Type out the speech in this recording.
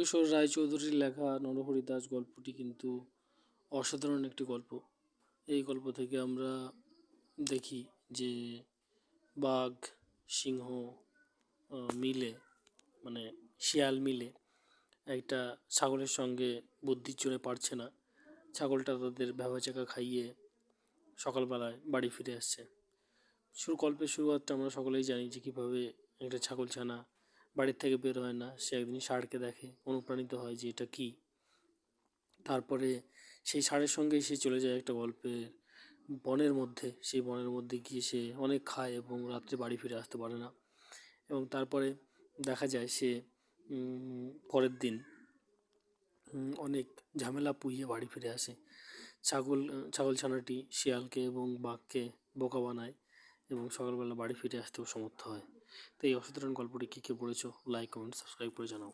নন্দকিশোর রায়চৌধুরীর লেখা নরহরি দাস গল্পটি কিন্তু অসাধারণ একটি গল্প। এই গল্প থেকে আমরা দেখি যে বাঘ সিংহ মিলে মানে শিয়াল মিলে একটা ছাগলের সঙ্গে বুদ্ধির জোরে পারছে না, ছাগলটা তাদের ভ্যাবাচ্যাকা খাইয়ে সকালবেলায় বাড়ি ফিরে আসছে। গল্পের শুরুয়াতটা আমরা সকলেই জানি যে কীভাবে একটা ছাগলছানা বাড়ির থেকে বের হয় না, সে একদিন ষাঁড়কে দেখে, অনুপ্রাণিত হয় যে এটা কী। তারপরে সেই ষাঁড়ের সঙ্গেই সে চলে যায় একটা গল্পের বনের মধ্যে। সেই বনের মধ্যে গিয়ে সে অনেক খায় এবং রাত্রে বাড়ি ফিরে আসতে পারে না। এবং তারপরে দেখা যায় সে পরের দিন অনেক ঝামেলা পুইয়ে বাড়ি ফিরে আসে। ছাগলছানাটি শিয়ালকে এবং বাঘকে বোকা বানায় এবং সকালবেলা বাড়ি ফিরে আসতেও সমর্থ হয়। তো এই অসাধারণ গল্পটি কী কী পড়েছো, লাইক কমেন্ট সাবস্ক্রাইব করে জানাও।